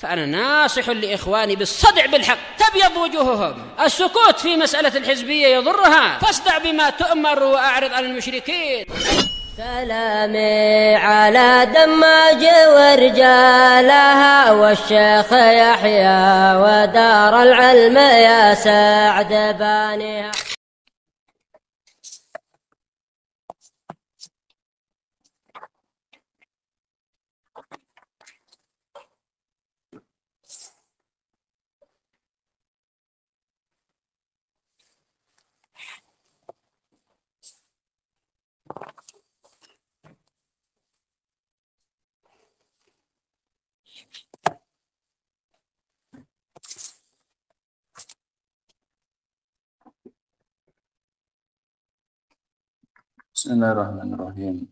فأنا ناصح لإخواني بالصدع بالحق تبيض وجوههم. السكوت في مسألة الحزبية يضرها، فاصدع بما تؤمر وأعرض عن المشركين. سلامي على دماج ورجالها والشيخ يحيى ودار العلم يا سعد بانيها. Bismillahirrahmanirrahim.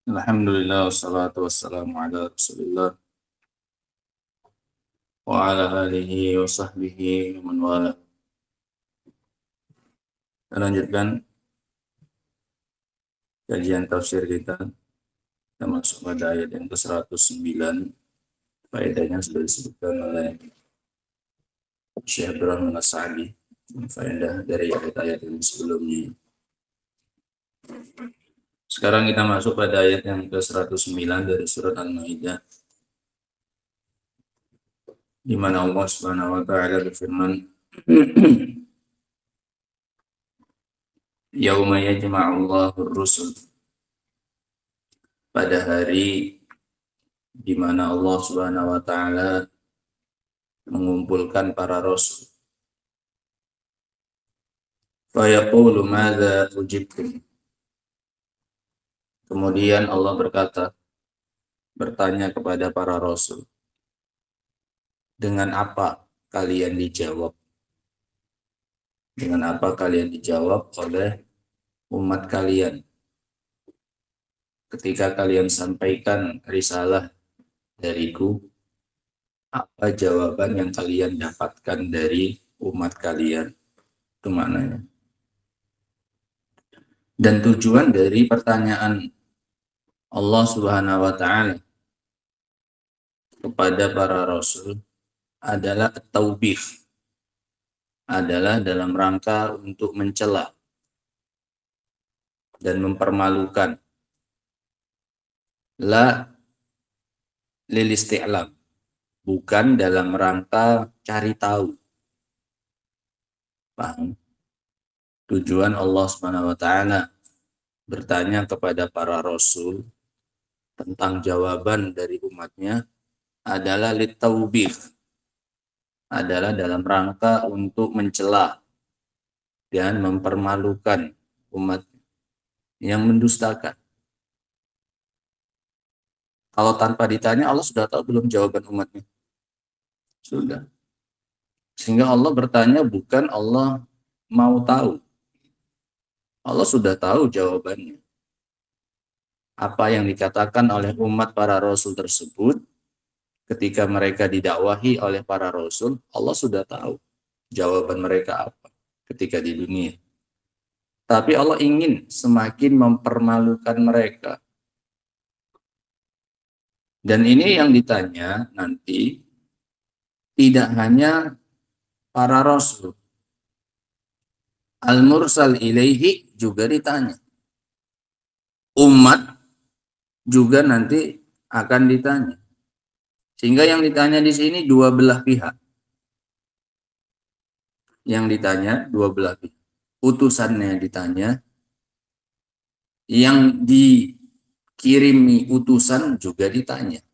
Alhamdulillah wassalatu wassalamu ala Rasulillah wa ala alihi wa sahbihi wa man wala. Kita lanjutkan kajian tafsir kita. Kita masuk pada ayat yang ke-109. Faedahnya sudah disebutkan oleh Syekh Abdurrahman As-Sa'di. Faedah dari ayat-ayat yang sebelumnya. Sekarang kita masuk pada ayat yang ke-109 dari surat Al-Maidah, di mana Allah Subhanahu wa taala berfirman, Yauma yajma'ullahu ar-rusul, pada hari di mana Allah Subhanahu wa taala mengumpulkan para rasul. Fa yaqulu madza ujibtum. Kemudian Allah bertanya kepada para rasul, dengan apa kalian dijawab? Dengan apa kalian dijawab oleh umat kalian ketika kalian sampaikan risalah dariku? Apa jawaban yang kalian dapatkan dari umat kalian? Itu maknanya. Dan tujuan dari pertanyaan Allah Subhanahu wa taala kepada para rasul adalah taubih, adalah dalam rangka untuk mencela dan mempermalukan, la lil isti'lam, bukan dalam rangka cari tahu. Paham? Tujuan Allah Subhanahu wa taala bertanya kepada para rasul tentang jawaban dari umatnya adalah litaubih, adalah dalam rangka untuk mencela dan mempermalukan umat yang mendustakan. Kalau tanpa ditanya, Allah sudah tahu belum jawaban umatnya? Sudah. Sehingga Allah bertanya bukan Allah mau tahu. Allah sudah tahu jawabannya. Apa yang dikatakan oleh umat para rasul tersebut ketika mereka didakwahi oleh para rasul, Allah sudah tahu jawaban mereka apa ketika di dunia. Tapi Allah ingin semakin mempermalukan mereka. Dan ini yang ditanya nanti tidak hanya para rasul. Al-mursal ilaihi juga ditanya. Umat juga nanti akan ditanya. Sehingga yang ditanya di sini dua belah pihak. Yang ditanya dua belah pihak. Utusannya ditanya. Yang dikirimi utusan juga ditanya.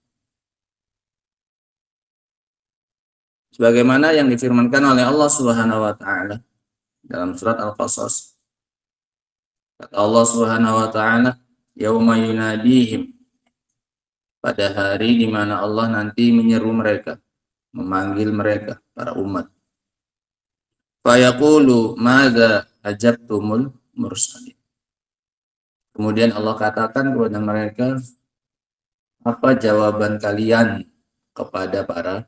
Sebagaimana yang difirmankan oleh Allah Subhanahu wa taala dalam surat Al-Qasas. Kata Allah Subhanahu wa taala, yauma yunadihim, pada hari di mana Allah nanti menyeru mereka, memanggil mereka para umat. Fa yaqulu madza ajabtumul mursalin. Kemudian Allah katakan kepada mereka, apa jawaban kalian kepada para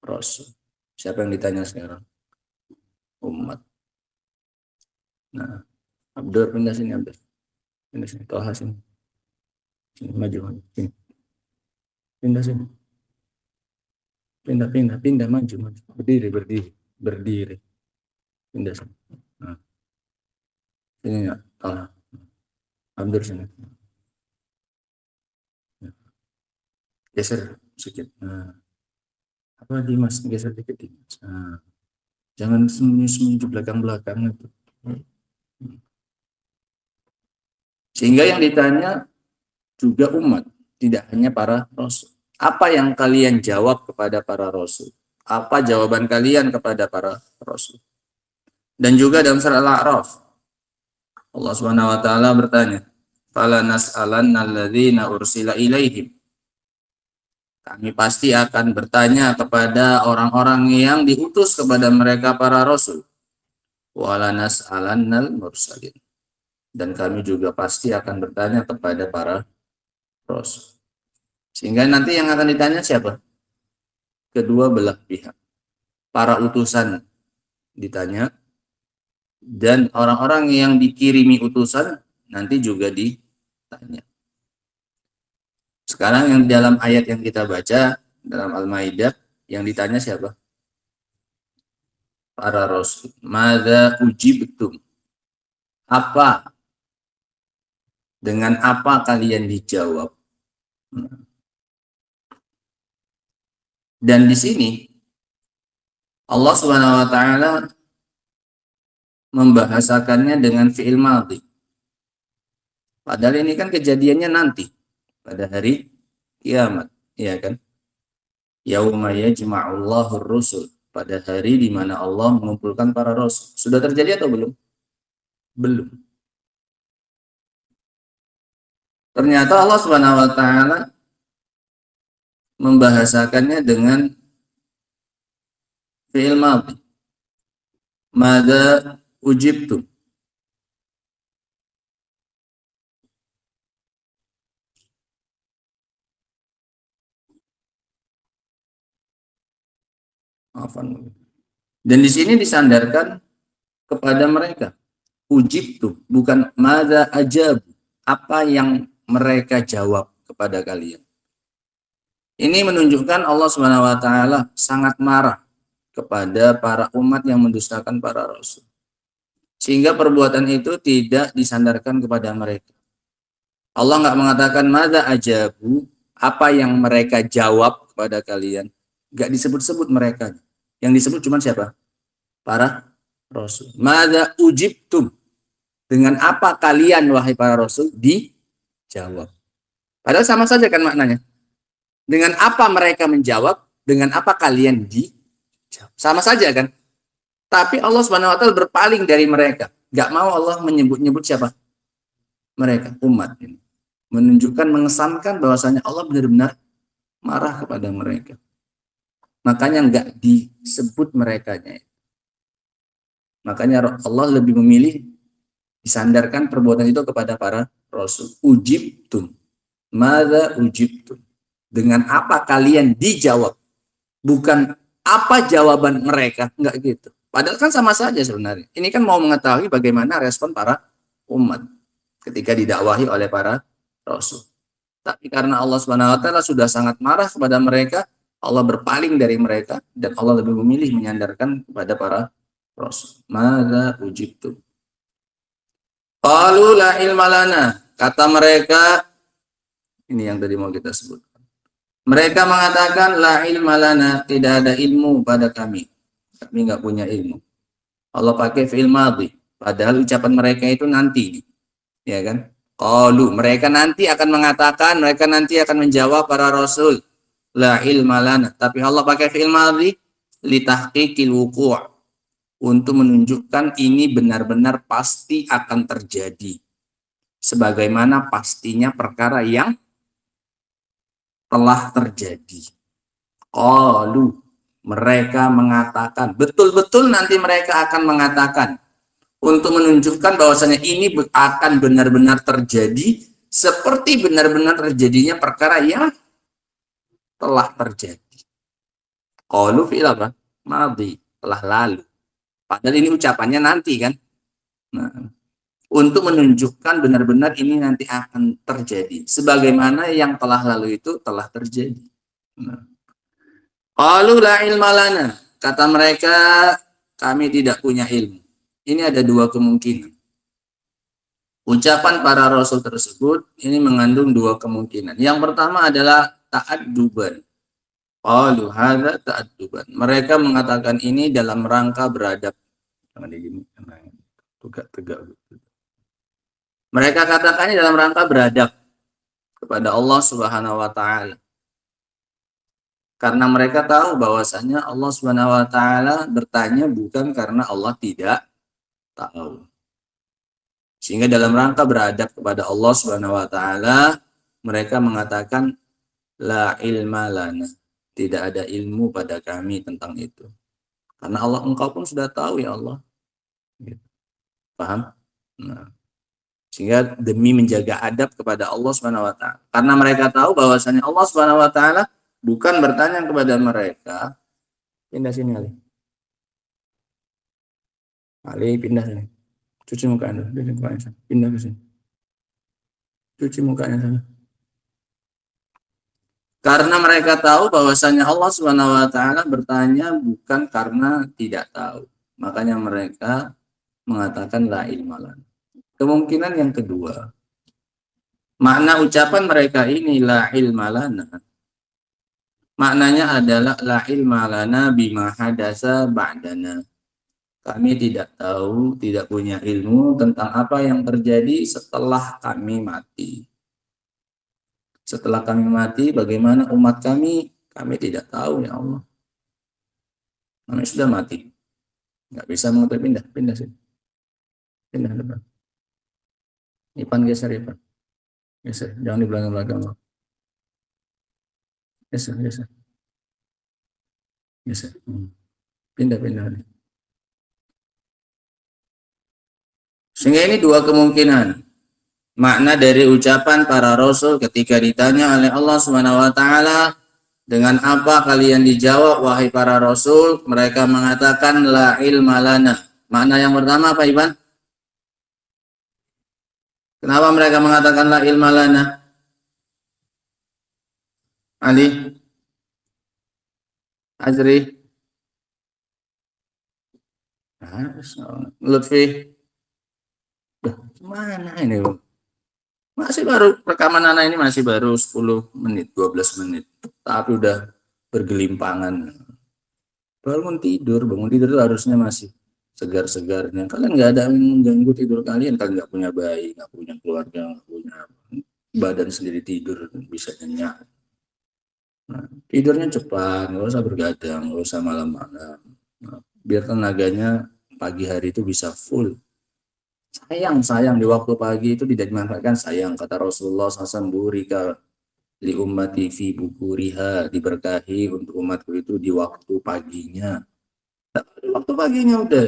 rasul? Siapa yang ditanya sekarang? Umat. Nah, Abdur pindah sini, Abdur. Pindah sini, Toha sini. Sini, maju. Sini. Pindah sini. Pindah, maju. Berdiri. Pindah sini. Nah, sini ya. Ambil sini. Geser sedikit. Nah, apa Dimas? Geser sedikit Dimas. Nah, jangan sembunyi-sembunyi di belakang-belakang itu. Sehingga yang ditanya juga umat, tidak hanya para rasul. Apa yang kalian jawab kepada para rasul? Apa jawaban kalian kepada para rasul? Dan juga dalam surah Al-A'raf, Allah Subhanahu wa taala bertanya, "Fala nas'alanna alladzina ursila ilaihim." Kami pasti akan bertanya kepada orang-orang yang diutus kepada mereka para rasul. Wala nas'alannal mursalin. Dan kami juga pasti akan bertanya kepada para rasul. Sehingga nanti yang akan ditanya siapa? Kedua belah pihak. Para utusan ditanya, dan orang-orang yang dikirimi utusan nanti juga ditanya. Sekarang yang dalam ayat yang kita baca dalam Al-Maidah, yang ditanya siapa? Para rasul. Madza ujibtum? Apa? Dengan apa kalian dijawab? Dan di sini Allah Subhanahu wa taala membahasakannya dengan fi'il madhi. Padahal ini kan kejadiannya nanti pada hari kiamat, ya kan? Yauma yajma'ullahu ar-rusul, pada hari di mana Allah mengumpulkan para rasul. Sudah terjadi atau belum? Belum. Ternyata Allah Subhanahu wa taala membahasakannya dengan fi'il madhi. Madza ujibtum? Dan di sini disandarkan kepada mereka. Ujibtum, bukan madza ajab, apa yang mereka jawab kepada kalian. Ini menunjukkan Allah Subhanahu wa taala sangat marah kepada para umat yang mendustakan para rasul. Sehingga perbuatan itu tidak disandarkan kepada mereka. Allah nggak mengatakan madza ajabu, apa yang mereka jawab kepada kalian. Nggak disebut-sebut mereka. Yang disebut cuma siapa? Para rasul. Madza ujibtum? Dengan apa kalian wahai para rasul dijawab? Padahal sama saja kan maknanya. Dengan apa mereka menjawab, dengan apa kalian dijawab. Sama saja kan? Tapi Allah Subhanahu wa taala berpaling dari mereka. Enggak mau Allah menyebut-nyebut siapa? Mereka, umat ini. Menunjukkan, mengesankan bahwasanya Allah benar-benar marah kepada mereka. Makanya enggak disebut merekanya. Makanya Allah lebih memilih disandarkan perbuatan itu kepada para rasul. Ujibtum. Madza ujibtum? Dengan apa kalian dijawab? Bukan apa jawaban mereka, enggak gitu. Padahal kan sama saja sebenarnya. Ini kan mau mengetahui bagaimana respon para umat ketika didakwahi oleh para rasul. Tapi karena Allah Subhanahu wa taala sudah sangat marah kepada mereka, Allah berpaling dari mereka dan Allah lebih memilih menyandarkan kepada para rasul. Madza ujibtum? Qalu la ilma lana. Kata mereka, ini yang tadi mau kita sebut. Mereka mengatakan la ilma lana, tidak ada ilmu pada kami. Kami nggak punya ilmu. Allah pakai fi'il madhi. Padahal ucapan mereka itu nanti. Ya kan? Qalu, mereka nanti akan mengatakan, mereka nanti akan menjawab para rasul. La ilma lana. Tapi Allah pakai fi'il madhi li tahqiqil wuqu'. Untuk menunjukkan ini benar-benar pasti akan terjadi. Sebagaimana pastinya perkara yang telah terjadi. Qalu, mereka mengatakan, betul-betul nanti mereka akan mengatakan, untuk menunjukkan bahwasanya ini akan benar-benar terjadi, seperti benar-benar terjadinya perkara yang telah terjadi. Qalu fi'il apa? Madhi, telah lalu. Padahal ini ucapannya nanti kan. Nah, untuk menunjukkan benar-benar ini nanti akan terjadi sebagaimana yang telah lalu itu telah terjadi. Nah. Qalu la ilma lana, kata mereka kami tidak punya ilmu. Ini ada dua kemungkinan. Ucapan para rasul tersebut ini mengandung dua kemungkinan. Yang pertama adalah ta'adduban. Qalu hadza ta'adduban. Mereka mengatakan ini dalam rangka beradab. Tegak. Mereka katakan ini dalam rangka beradab kepada Allah Subhanahu wa taala. Karena mereka tahu bahwasanya Allah Subhanahu wa taala bertanya bukan karena Allah tidak tahu. Sehingga dalam rangka beradab kepada Allah Subhanahu wa taala, mereka mengatakan la ilma lana. Tidak ada ilmu pada kami tentang itu. Karena Allah, engkau pun sudah tahu ya Allah. Paham? Nah, sehingga demi menjaga adab kepada Allah Subhanahu wa taala. Karena mereka tahu bahwasanya Allah Subhanahu wa taala bukan bertanya kepada mereka. Pindah sini Ali. Ali pindah sini. Cuci muka Anda, pindah ke sini. Cuci mukanya sana. Karena mereka tahu bahwasanya Allah Subhanahu wa taala bertanya bukan karena tidak tahu. Makanya mereka mengatakan la ilma lana. Kemungkinan yang kedua, makna ucapan mereka ini la ilma lana, maknanya adalah la ilma lana bima hadasa ba'dana. Kami tidak tahu, tidak punya ilmu tentang apa yang terjadi setelah kami mati. Setelah kami mati, bagaimana umat kami tidak tahu ya Allah. Kami sudah mati. Nggak bisa mengetahui, pindah sini. Pindah depan. Ipan geser, Ipan. Geser, jangan di belakang-belakang. Geser. Pindah. Sehingga ini dua kemungkinan. Makna dari ucapan para rasul ketika ditanya oleh Allah Subhanahu wa taala, dengan apa kalian dijawab wahai para rasul? Mereka mengatakan la ilma lana. Makna yang pertama apa, Iban? Kenapa mereka mengatakan la ilma lana? Ali? Azri? Lutfi? Mana ini? Masih baru, rekaman anak ini masih baru 10 menit, 12 menit. Tapi udah bergelimpangan. Bangun tidur itu harusnya masih segar-segarnya. Kalian nggak ada yang mengganggu tidur kalian. Kalian nggak punya bayi, nggak punya keluarga, nggak punya badan sendiri tidur, bisa nyenyak. Nah, tidurnya cepat, nggak usah bergadang, nggak usah malam-malam. Nah, biar tenaganya pagi hari itu bisa full. Sayang di waktu pagi itu tidak dimanfaatkan, sayang. Kata Rasulullah SAW, burika li ummati fi bukuriha, diberkahi untuk umatku itu di waktu paginya. Di waktu paginya udah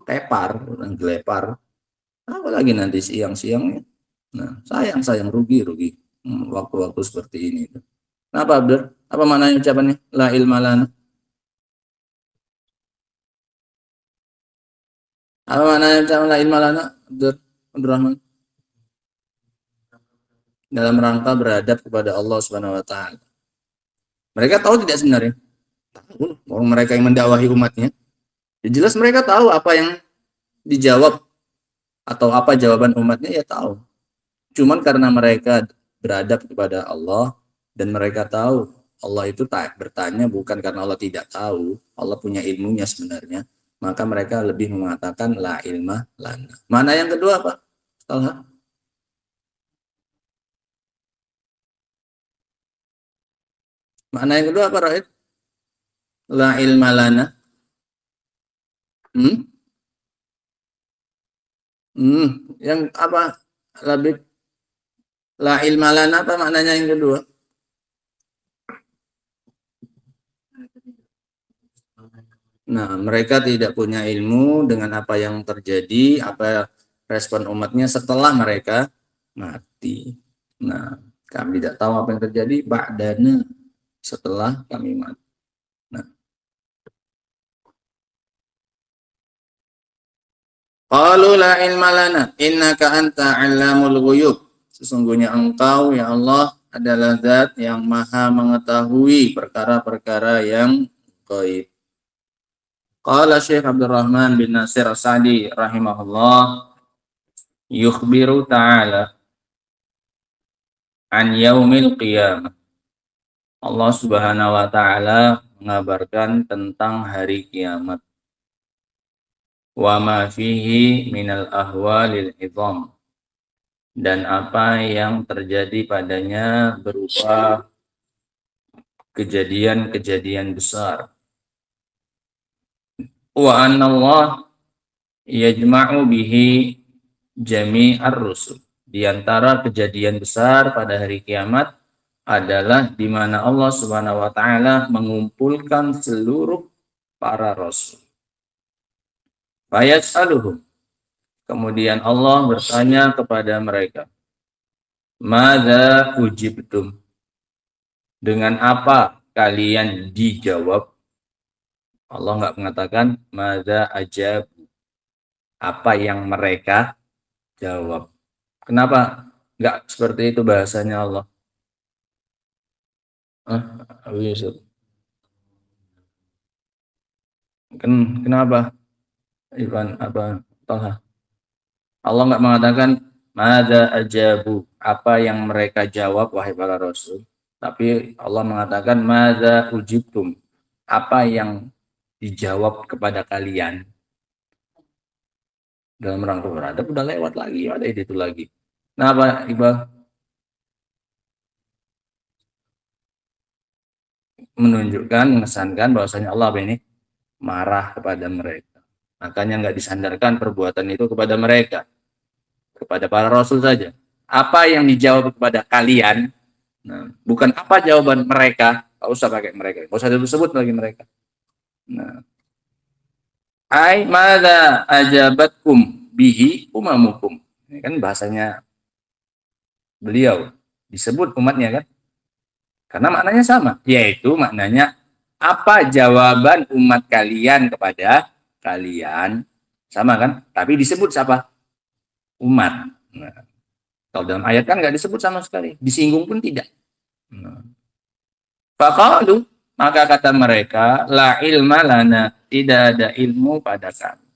tepar, udah gelepar. Apalagi nanti siang-siangnya. Nah, sayang rugi waktu-waktu seperti ini. Kenapa, Abdur? Apa maknanya ucapannya? La ilma lana. Apa maknanya ucapan la ilma lana, Abdurrahman? Dalam rangka beradab kepada Allah Subhanahu wa taala. Mereka tahu tidak sebenarnya? Tahu, orang mereka yang mendakwahi umatnya. Ya jelas mereka tahu apa yang dijawab atau apa jawaban umatnya, ya tahu. Cuman karena mereka beradab kepada Allah dan mereka tahu Allah itu tak bertanya bukan karena Allah tidak tahu, Allah punya ilmunya sebenarnya, maka mereka lebih mengatakan la ilma lana. Mana yang kedua, Pak? Talha? Makna yang kedua apa, Raid? La ilma lana. Yang apa? Lebih la ilma lana apa maknanya yang kedua? Nah, mereka tidak punya ilmu dengan apa yang terjadi, apa respon umatnya setelah mereka mati. Nah, kami tidak tahu apa yang terjadi ba'dana, setelah kami mati. Nah, Qalu la ilma lana innaka anta 'allamul ghuyub. Sesungguhnya engkau ya Allah adalah zat yang maha mengetahui perkara-perkara yang gaib. Qala Syekh Abdurrahman bin Nasir As-Sa'di rahimahullah, yukhbiru ta'ala an yaumil qiyamah. Allah Subhanahu wa taala mengabarkan tentang hari kiamat. Wa ma fihi minal ahwalil idham, dan apa yang terjadi padanya berupa kejadian-kejadian besar. Wa anna Allah yajma'u bihi jami'ar rusul. Di antara kejadian besar pada hari kiamat adalah di mana Allah Subhanahu wa taala mengumpulkan seluruh para rasul. Fayas'aluhum. Kemudian Allah bertanya kepada mereka, madza ujibtum? Dengan apa kalian dijawab? Allah nggak mengatakan madza ajab, apa yang mereka jawab. Kenapa nggak seperti itu bahasanya Allah? Abu Yusuf. Kenapa? Ivan apa? Talha. Allah nggak mengatakan madza ajabu, apa yang mereka jawab wahai para rasul. Tapi Allah mengatakan madza ujibtum, apa yang dijawab kepada kalian. Dalam rangka beradab udah lewat lagi, ada itu lagi. Nah, apa Iqbal? Menunjukkan, mengesankan bahwasanya Allah ini marah kepada mereka. Makanya nggak disandarkan perbuatan itu kepada mereka, kepada para rasul saja. Apa yang dijawab kepada kalian, nah, bukan apa jawaban mereka, nggak usah pakai mereka, nggak usah disebut lagi mereka. Nah, ai madza ajabatkum bihi umamukum. Ini kan bahasanya beliau, disebut umatnya kan, karena maknanya sama, yaitu maknanya apa jawaban umat kalian kepada kalian, sama kan, tapi disebut siapa? Umat. Nah, kalau dalam ayat kan nggak disebut sama sekali, disinggung pun tidak. Nah, faqalu, maka kata mereka, la ilma lana, tidak ada ilmu pada kami.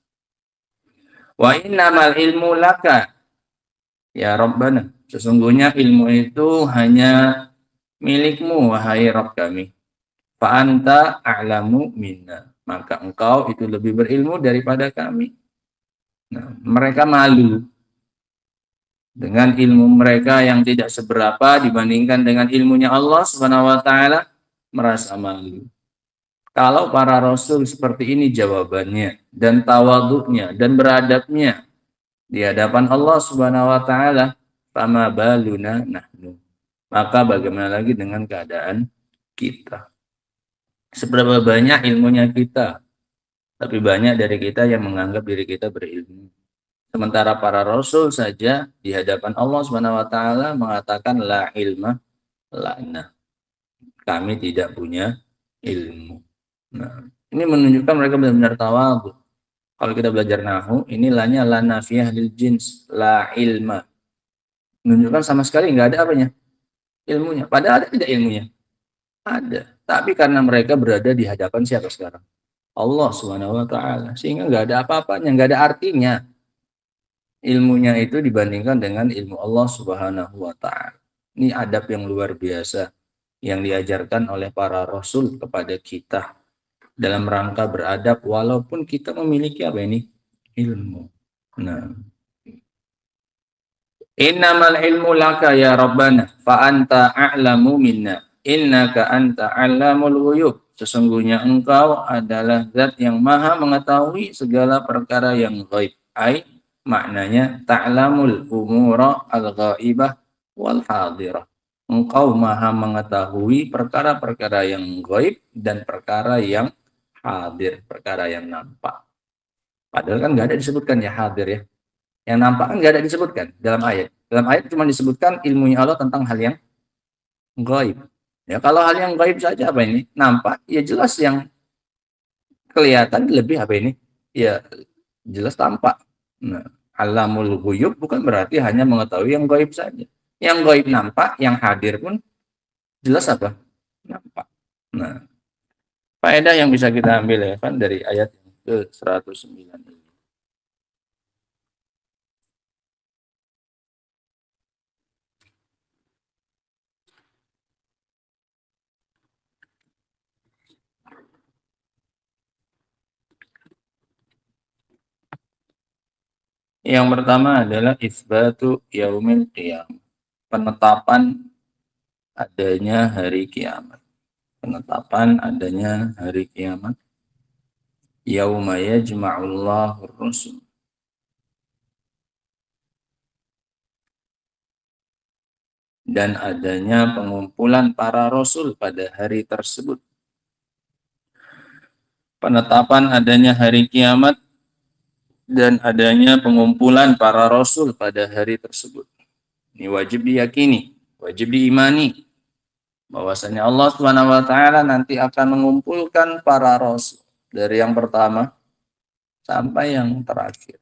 Wa innamal ilmu laka ya Rabbana, sesungguhnya ilmu itu hanya milikmu wahai Rabb kami. Fa anta a'lamu minna, maka engkau itu lebih berilmu daripada kami. Nah, mereka malu dengan ilmu mereka yang tidak seberapa dibandingkan dengan ilmunya Allah Subhanahu wa taala, merasa malu. Kalau para rasul seperti ini jawabannya dan tawadhu'nya dan beradabnya di hadapan Allah Subhanahu wa taala, fama baluna nahnu, maka bagaimana lagi dengan keadaan kita? Seberapa banyak ilmunya kita, tapi banyak dari kita yang menganggap diri kita berilmu. Sementara para rasul saja di hadapan Allah Subhanahu wa taala mengatakan la ilma lana, kami tidak punya ilmu. Nah, ini menunjukkan mereka benar-benar tawadhu. Kalau kita belajar nahwu, ini lanya la nafiyah lil jins, la ilma. Menunjukkan sama sekali nggak ada apanya? Ilmunya. Padahal ada tidak ilmunya? Ada. Tapi karena mereka berada di hadapan siapa sekarang? Allah Subhanahu wa taala. Sehingga nggak ada apa-apanya, nggak ada artinya ilmunya itu dibandingkan dengan ilmu Allah Subhanahu wa taala. Ini adab yang luar biasa yang diajarkan oleh para rasul kepada kita dalam rangka beradab walaupun kita memiliki apa ini? Ilmu. Nah, innamal ilmu laka ya Rabbana fa anta a'lamu minna innaka anta 'allamul ghuyub. Sesungguhnya engkau adalah zat yang maha mengetahui segala perkara yang gaib. Ai maknanya ta'lamul umura al-ghaibah wal hadirah. Engkau maha mengetahui perkara-perkara yang gaib dan perkara yang hadir, perkara yang nampak. Padahal kan nggak ada disebutkan ya hadir ya. Yang nampak kan nggak ada disebutkan dalam ayat. Dalam ayat cuma disebutkan ilmunya Allah tentang hal yang gaib. Ya kalau hal yang gaib saja apa ini? Nampak, ya jelas yang kelihatan lebih apa ini? Ya jelas tampak. Nah, alamul ghuyub bukan berarti hanya mengetahui yang gaib saja. Yang gaib nampak, yang hadir pun jelas apa? Nampak. Nah, faedah yang bisa kita ambil ya kan dari ayat ke 109 ini. Yang pertama adalah isbatu yaumil qiyamah. Penetapan adanya hari kiamat. Penetapan adanya hari kiamat. Yauma yajma'ullahu rusul. Dan adanya pengumpulan para rasul pada hari tersebut. Penetapan adanya hari kiamat dan adanya pengumpulan para rasul pada hari tersebut. Ini wajib diyakini, wajib diimani bahwasanya Allah Subhanahu wa taala nanti akan mengumpulkan para rasul dari yang pertama sampai yang terakhir.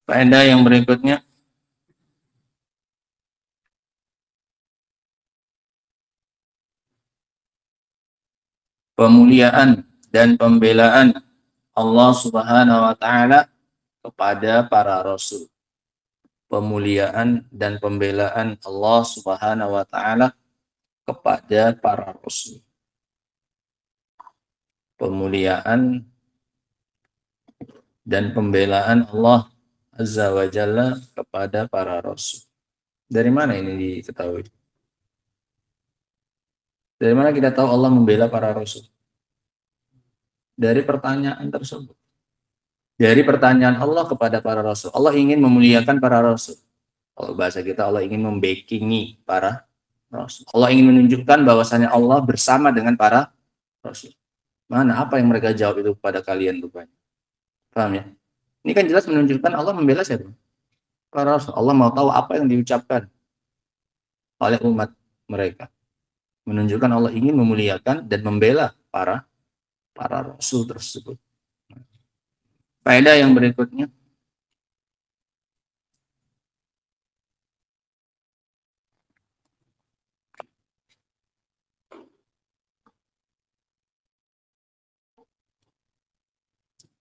Faedah yang berikutnya, pemuliaan dan pembelaan Allah Subhanahu wa taala kepada para rasul. Pemuliaan dan pembelaan Allah Subhanahu wa taala kepada para rasul. Pemuliaan dan pembelaan Allah Azza wa Jalla kepada para rasul. Dari mana ini diketahui? Dari mana kita tahu Allah membela para rasul? Dari pertanyaan tersebut. Dari pertanyaan Allah kepada para rasul. Allah ingin memuliakan para rasul. Kalau bahasa kita, Allah ingin membackingi para rasul. Allah ingin menunjukkan bahwasanya Allah bersama dengan para rasul. Mana apa yang mereka jawab itu kepada kalian rupanya? Paham ya? Ini kan jelas menunjukkan Allah membela siapa? Para rasul. Allah mau tahu apa yang diucapkan oleh umat mereka. Menunjukkan Allah ingin memuliakan dan membela para rasul tersebut. Faedah yang berikutnya,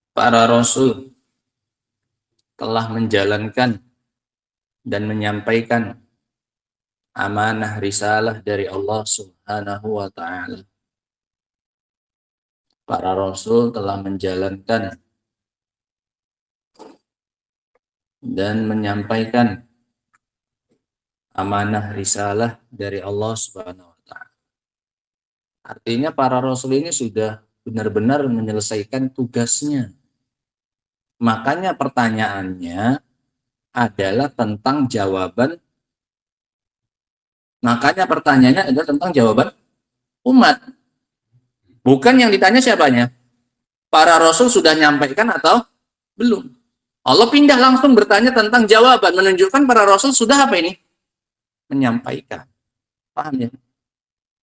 para rasul telah menjalankan dan menyampaikan amanah risalah dari Allah Subhanahu wa taala. Para rasul telah menjalankan dan menyampaikan amanah risalah dari Allah Subhanahu wa taala. Artinya para rasul ini sudah benar-benar menyelesaikan tugasnya. Makanya pertanyaannya adalah tentang jawaban. Makanya pertanyaannya adalah tentang jawaban umat. Bukan yang ditanya siapanya. Para rasul sudah nyampaikan atau belum. Allah pindah langsung bertanya tentang jawaban. Menunjukkan para rasul sudah apa ini? Menyampaikan. Paham ya?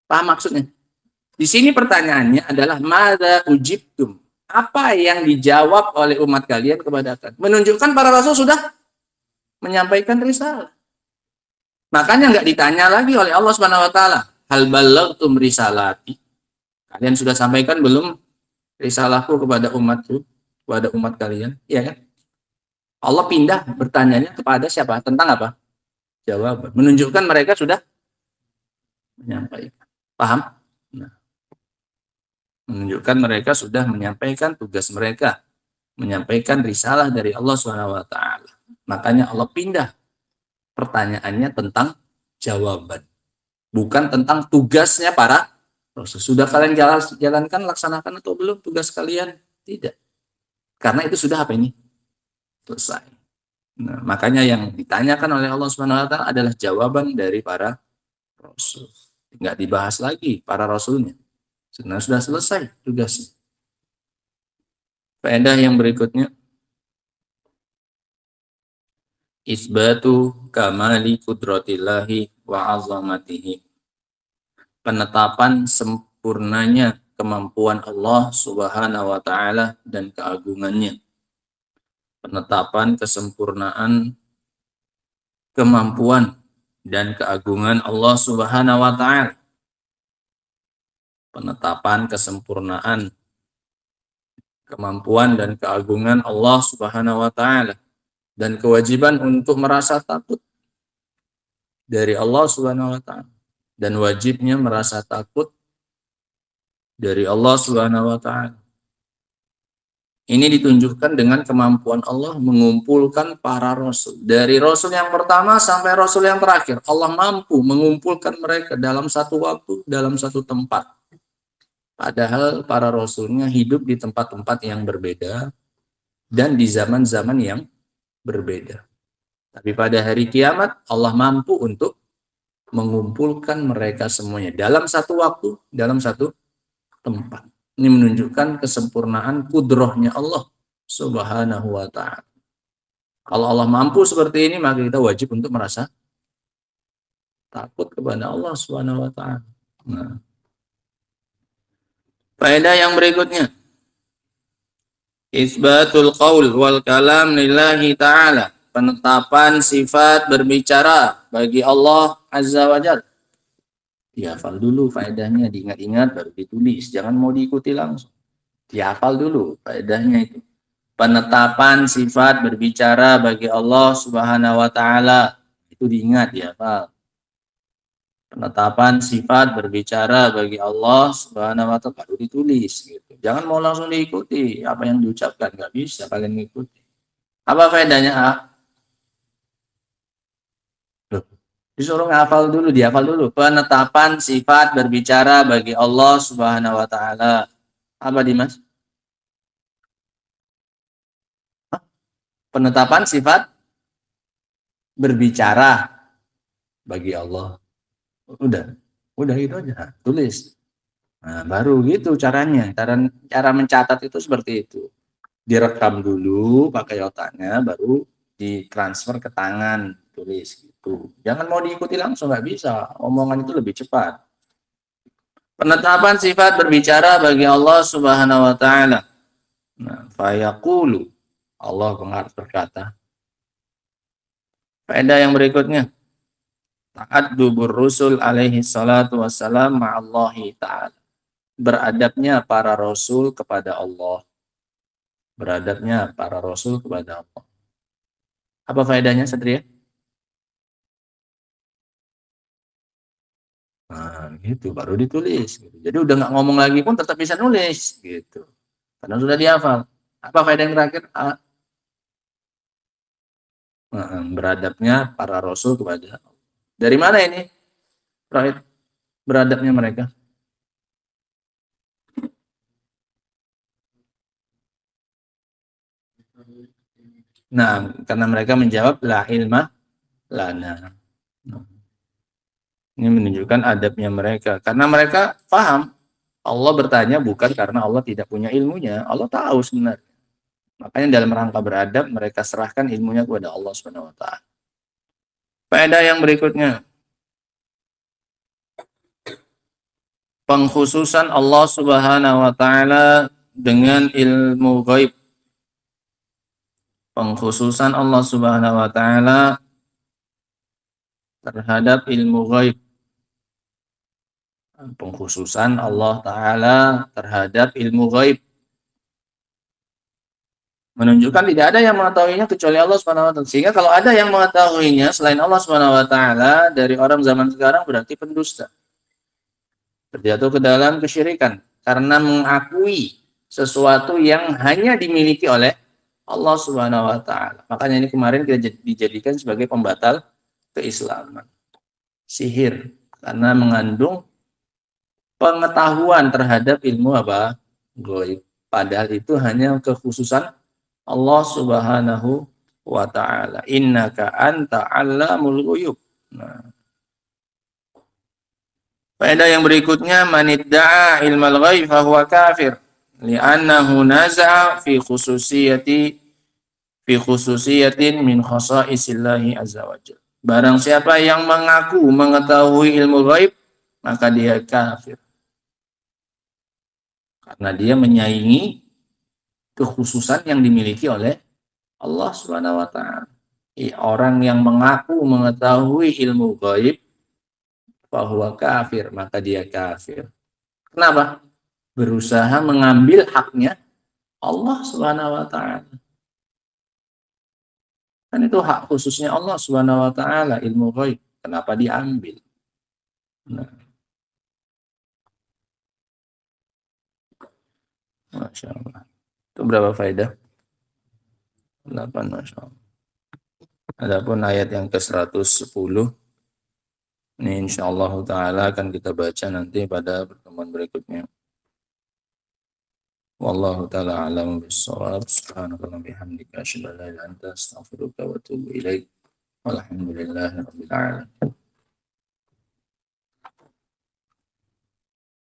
Paham maksudnya? Di sini pertanyaannya adalah madza ujibtum? Apa yang dijawab oleh umat kalian kepada kalian? Menunjukkan para rasul sudah menyampaikan risalah. Makanya nggak ditanya lagi oleh Allah Subhanahu wa taala, hal ballagtum risalati? Kalian sudah sampaikan belum risalahku kepada umatku, kepada umat kalian? Iya kan? Allah pindah bertanyanya kepada siapa? Tentang apa? Jawaban. Menunjukkan mereka sudah menyampaikan. Paham? Nah, menunjukkan mereka sudah menyampaikan tugas mereka, menyampaikan risalah dari Allah Subhanahu wa taala. Makanya Allah pindah pertanyaannya tentang jawaban, bukan tentang tugasnya para rasul. Sudah kalian jalankan, laksanakan atau belum tugas kalian? Tidak. Karena itu sudah apa ini? Selesai. Nah, makanya yang ditanyakan oleh Allah Subhanahu wa taala adalah jawaban dari para rasul. Enggak dibahas lagi para rasulnya. Karena sudah selesai tugasnya. Faedah yang berikutnya, isbatu kamali qudratillahi wa azamatihi. Penetapan sempurnanya kemampuan Allah Subhanahu wa taala dan keagungannya. Penetapan kesempurnaan kemampuan dan keagungan Allah Subhanahu wa taala. Penetapan kesempurnaan kemampuan dan keagungan Allah Subhanahu wa taala dan kewajiban untuk merasa takut dari Allah Subhanahu wa taala dan wajibnya merasa takut dari Allah Subhanahu wa taala. Ini ditunjukkan dengan kemampuan Allah mengumpulkan para rasul. Dari rasul yang pertama sampai rasul yang terakhir, Allah mampu mengumpulkan mereka dalam satu waktu, dalam satu tempat. Padahal para rasulnya hidup di tempat-tempat yang berbeda dan di zaman-zaman yang berbeda. Tapi pada hari kiamat, Allah mampu untuk mengumpulkan mereka semuanya dalam satu waktu, dalam satu tempat. Ini menunjukkan kesempurnaan kudrahnya Allah Subhanahu wa ta'ala. Kalau Allah mampu seperti ini, maka kita wajib untuk merasa takut kepada Allah Subhanahu wa ta'ala. Nah, faedah yang berikutnya, isbatul qaul wal kalam lillahi ta'ala, penetapan sifat berbicara bagi Allah Azza wa Jalla. Dihafal dulu faedahnya, diingat-ingat baru ditulis, jangan mau diikuti langsung. Dihafal dulu faedahnya itu. Penetapan sifat berbicara bagi Allah Subhanahu wa taala, itu diingat, dihafal. Penetapan sifat berbicara bagi Allah Subhanahu wa taala baru ditulis gitu. Jangan mau langsung diikuti apa yang diucapkan, nggak bisa kalian mengikuti. Apa faedahnya? Disuruh ngafal dulu, dihafal dulu. Penetapan sifat berbicara bagi Allah Subhanahu wa taala. Apa Dimas? Penetapan sifat berbicara bagi Allah. Udah itu aja. Tulis. Nah, baru gitu caranya. Cara mencatat itu seperti itu. Direkam dulu pakai otaknya, baru ditransfer ke tangan, tulis gitu. Jangan mau diikuti langsung, nggak bisa. Omongan itu lebih cepat. Penetapan sifat berbicara bagi Allah Subhanahu wa taala. Nah, fayaqulu, Allah berkata. Faedah yang berikutnya, ta'addubur rusul alaihi salatu wassalam ma'allahi ta'ala. Beradabnya para rasul kepada Allah. Beradabnya para rasul kepada Allah. Apa faedahnya, Satria? Nah, gitu, baru ditulis. Gitu. Jadi udah nggak ngomong lagi pun tetap bisa nulis, gitu. Karena sudah dihafal. Apa faedah yang terakhir? Beradabnya para rasul kepada Allah. Dari mana ini? Beradabnya mereka. Nah, karena mereka menjawab la ilma lana. Ini menunjukkan adabnya mereka. Karena mereka paham Allah bertanya bukan karena Allah tidak punya ilmunya. Allah tahu sebenarnya. Makanya dalam rangka beradab mereka serahkan ilmunya kepada Allah Subhanahu wa taala. Faedah yang berikutnya, pengkhususan Allah Subhanahu wa taala dengan ilmu gaib. Pengkhususan Allah Subhanahu wa taala terhadap ilmu gaib. Pengkhususan Allah taala terhadap ilmu gaib menunjukkan tidak ada yang mengetahuinya kecuali Allah Subhanahu wa taala. Sehingga kalau ada yang mengetahuinya selain Allah Subhanahu wa taala dari orang zaman sekarang berarti pendusta. Terjatuh ke dalam kesyirikan karena mengakui sesuatu yang hanya dimiliki oleh Allah Subhanahu wa taala. Makanya ini kemarin kita dijadikan sebagai pembatal keislaman. Sihir karena mengandung pengetahuan terhadap ilmu apa? Gaib. Padahal itu hanya kekhususan Allah Subhanahu wa taala. Innaka anta 'allamul ghuyub. Nah. Faedah yang berikutnya, manidda'a ilmal ghaib fa huwa kafir li'annahu naza'a fi khususiyatin min khasa'isillahi azza wa jalla. Barang siapa yang mengaku mengetahui ilmu ghaib, maka dia kafir. karena dia menyaingi kekhususan yang dimiliki oleh Allah Subhanahu wa taala. Orang yang mengaku mengetahui ilmu gaib bahwa kafir, maka dia kafir. Kenapa? Berusaha mengambil haknya Allah Subhanahu wa taala. Kan itu hak khususnya Allah Subhanahu wa taala, ilmu gaib. Kenapa diambil? Nah. Masya Allah. Itu berapa faedah? 8, Masya Allah. Adapun ayat yang ke-110, ini insyaallah ta'ala akan kita baca nanti pada pertemuan berikutnya. Wallahu ta'ala a'lamu bis-shawab. Subhanakallahumma bihamdika asyhadu an la ilaha illa anta astaghfiruka wa atubu ilaik. Walhamdulillahi rabbil alamin.